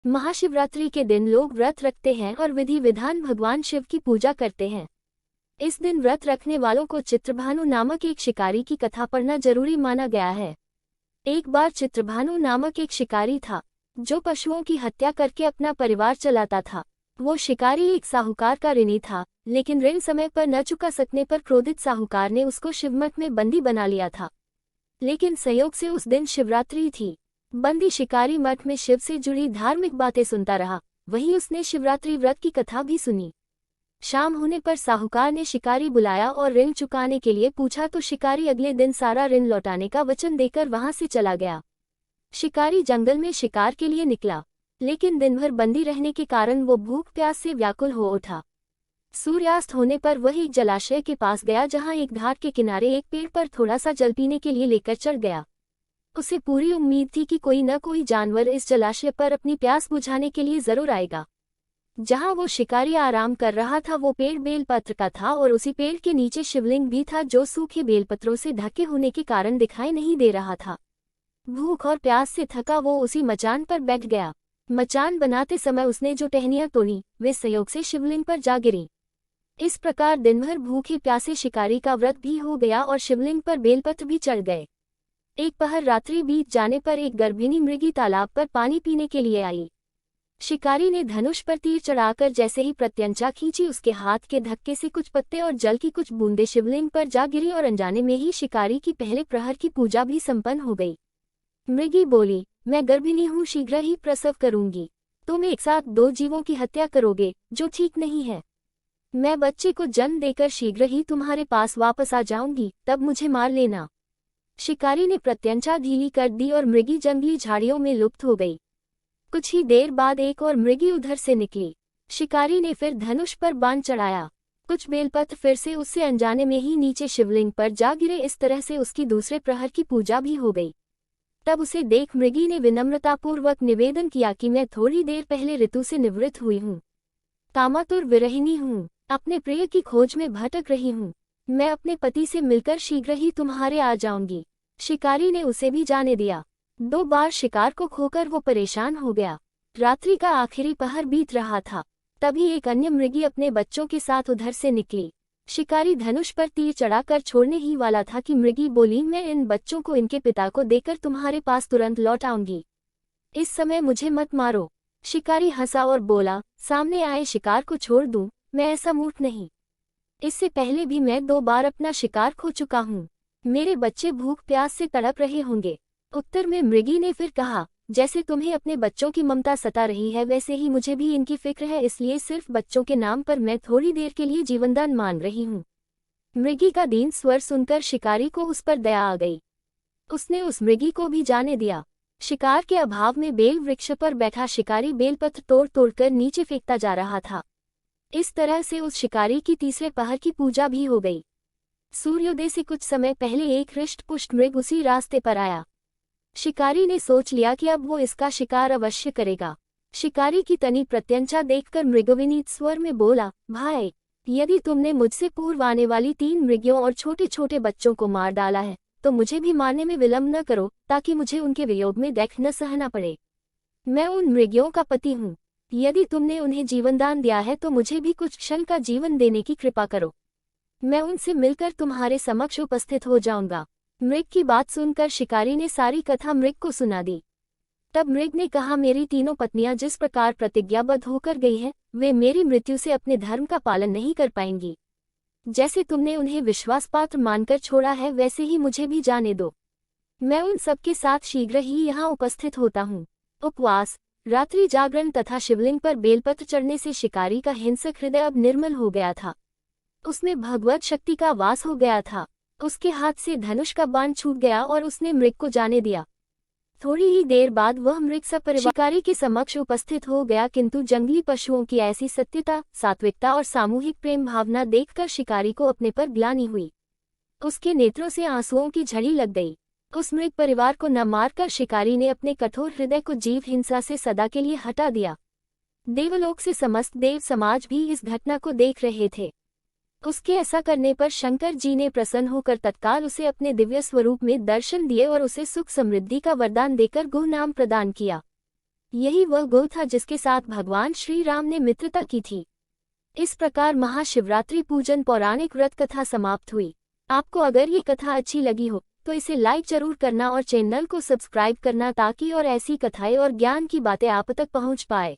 महाशिवरात्रि के दिन लोग व्रत रखते हैं और विधि विधान भगवान शिव की पूजा करते हैं। इस दिन व्रत रखने वालों को चित्रभानु नामक एक शिकारी की कथा पढ़ना जरूरी माना गया है। एक बार चित्रभानु नामक एक शिकारी था जो पशुओं की हत्या करके अपना परिवार चलाता था। वो शिकारी एक साहूकार का ऋणी था, लेकिन ऋण समय पर न चुका सकने पर क्रोधित साहूकार ने उसको शिवमठ में बंदी बना लिया था। लेकिन संयोग से उस दिन शिवरात्रि थी। बंदी शिकारी मठ में शिव से जुड़ी धार्मिक बातें सुनता रहा। वहीं उसने शिवरात्रि व्रत की कथा भी सुनी। शाम होने पर साहूकार ने शिकारी बुलाया और ऋण चुकाने के लिए पूछा तो शिकारी अगले दिन सारा ऋण लौटाने का वचन देकर वहां से चला गया। शिकारी जंगल में शिकार के लिए निकला, लेकिन दिन भर बंदी रहने के कारण वो भूख प्यास से व्याकुल हो उठा। सूर्यास्त होने पर वह एक जलाशय के पास गया, जहां एक घाट के किनारे एक पेड़ पर थोड़ा सा जल पीने के लिए लेकर चढ़ गया। उसे पूरी उम्मीद थी कि कोई न कोई जानवर इस जलाशय पर अपनी प्यास बुझाने के लिए जरूर आएगा। जहां वो शिकारी आराम कर रहा था वो पेड़ बेलपत्र का था और उसी पेड़ के नीचे शिवलिंग भी था, जो सूखे बेलपत्रों से ढके होने के कारण दिखाई नहीं दे रहा था। भूख और प्यास से थका वो उसी मचान पर बैठ गया। मचान बनाते समय उसने जो टहनियां तोड़ी वे संयोग से शिवलिंग पर जा गिरी। इस प्रकार दिनभर भूखे प्यासे शिकारी का व्रत भी हो गया और शिवलिंग पर बेलपत्र भी चढ़ गए। एक पहर रात्रि बीत जाने पर एक गर्भिणी मृगी तालाब पर पानी पीने के लिए आई। शिकारी ने धनुष पर तीर चढ़ाकर जैसे ही प्रत्यंचा खींची, उसके हाथ के धक्के से कुछ पत्ते और जल की कुछ बूंदें शिवलिंग पर जा गिरी और अनजाने में ही शिकारी की पहले प्रहर की पूजा भी संपन्न हो गई। मृगी बोली, मैं गर्भिणी हूँ, शीघ्र ही प्रसव करूंगी। तुम एक साथ दो जीवों की हत्या करोगे, जो ठीक नहीं है। मैं बच्चे को जन्म देकर शीघ्र ही तुम्हारे पास वापस आ जाऊंगी, तब मुझे मार लेना। शिकारी ने प्रत्यंचा ढीली कर दी और मृगी जंगली झाड़ियों में लुप्त हो गई। कुछ ही देर बाद एक और मृगी उधर से निकली। शिकारी ने फिर धनुष पर बाण चढ़ाया। कुछ बेलपत्र फिर से उससे अनजाने में ही नीचे शिवलिंग पर जा गिरे। इस तरह से उसकी दूसरे प्रहर की पूजा भी हो गई। तब उसे देख मृगी ने विनम्रतापूर्वक निवेदन किया कि मैं थोड़ी देर पहले ऋतु से निवृत्त हुई हूँ, कामातुर विरहिणी हूँ, अपने प्रिय की खोज में भटक रही हूँ। मैं अपने पति से मिलकर शीघ्र ही तुम्हारे आ जाऊंगी। शिकारी ने उसे भी जाने दिया। 2 बार शिकार को खोकर वो परेशान हो गया। रात्रि का आखिरी पहर बीत रहा था, तभी एक अन्य मृगी अपने बच्चों के साथ उधर से निकली। शिकारी धनुष पर तीर चढ़ाकर छोड़ने ही वाला था कि मृगी बोली, मैं इन बच्चों को इनके पिता को देकर तुम्हारे पास तुरंत लौट आऊंगी। इस समय मुझे मत मारो। शिकारी हंसा और बोला, सामने आए शिकार को छोड़ दूं, मैं ऐसा मूर्ख नहीं। इससे पहले भी मैं 2 बार अपना शिकार खो चुका हूँ। मेरे बच्चे भूख प्यास से तड़प रहे होंगे। उत्तर में मृगी ने फिर कहा, जैसे तुम्हें अपने बच्चों की ममता सता रही है, वैसे ही मुझे भी इनकी फिक्र है, इसलिए सिर्फ बच्चों के नाम पर मैं थोड़ी देर के लिए जीवनदान मान रही हूँ। मृगी का दीन स्वर सुनकर शिकारी को उस पर दया आ गई। उसने उस मृगी को भी जाने दिया। शिकार के अभाव में बेल वृक्ष पर बैठा शिकारी बेलपत्र तोड़ तोड़कर नीचे फेंकता जा रहा था। इस तरह से उस शिकारी की तीसरे पहर की पूजा भी हो गई। सूर्योदय से कुछ समय पहले एक हृष्ट-पुष्ट मृग उसी रास्ते पर आया। शिकारी ने सोच लिया कि अब वो इसका शिकार अवश्य करेगा। शिकारी की तनी प्रत्यंचा देखकर मृग विनीत स्वर में बोला, भाई, यदि तुमने मुझसे पूर्व आने वाली 3 मृगियों और छोटे छोटे बच्चों को मार डाला है तो मुझे भी मारने में विलंब न करो, ताकि मुझे उनके वियोग में दैख न सहना पड़े। मैं उन मृगियों का पति हूँ। यदि तुमने उन्हें जीवनदान दिया है तो मुझे भी कुछ क्षण का जीवन देने की कृपा करो। मैं उनसे मिलकर तुम्हारे समक्ष उपस्थित हो जाऊंगा। मृग की बात सुनकर शिकारी ने सारी कथा मृग को सुना दी। तब मृग ने कहा, मेरी 3 पत्नियां जिस प्रकार प्रतिज्ञाबद्ध होकर गई हैं, वे मेरी मृत्यु से अपने धर्म का पालन नहीं कर पाएंगी। जैसे तुमने उन्हें विश्वासपात्र मानकर छोड़ा है, वैसे ही मुझे भी जाने दो। मैं उन सबके साथ शीघ्र ही यहाँ उपस्थित होता हूँ। उपवास, रात्रि जागरण तथा शिवलिंग पर बेलपत्र चढ़ने से शिकारी का हिंसक हृदय अब निर्मल हो गया था। उसमें भगवत शक्ति का वास हो गया था। उसके हाथ से धनुष का बाण छूट गया और उसने मृग को जाने दिया। थोड़ी ही देर बाद वह मृग सपरिवार शिकारी के समक्ष उपस्थित हो गया, किंतु जंगली पशुओं की ऐसी सत्यता, सात्विकता और सामूहिक प्रेम भावना देखकर शिकारी को अपने पर ग्लानि हुई। उसके नेत्रों से आंसुओं की झड़ी लग गई। उस मृग परिवार को न मारकर शिकारी ने अपने कठोर हृदय को जीव हिंसा से सदा के लिए हटा दिया। देवलोक से समस्त देव समाज भी इस घटना को देख रहे थे। उसके ऐसा करने पर शंकर जी ने प्रसन्न होकर तत्काल उसे अपने दिव्य स्वरूप में दर्शन दिए और उसे सुख समृद्धि का वरदान देकर गुह नाम प्रदान किया। यही वह गौ था जिसके साथ भगवान श्री राम ने मित्रता की थी। इस प्रकार महाशिवरात्रि पूजन पौराणिक व्रत कथा समाप्त हुई। आपको अगर ये कथा अच्छी लगी हो तो इसे लाइक जरूर करना और चैनल को सब्सक्राइब करना ताकि और ऐसी कथाएं और ज्ञान की बातें आप तक पहुंच पाए।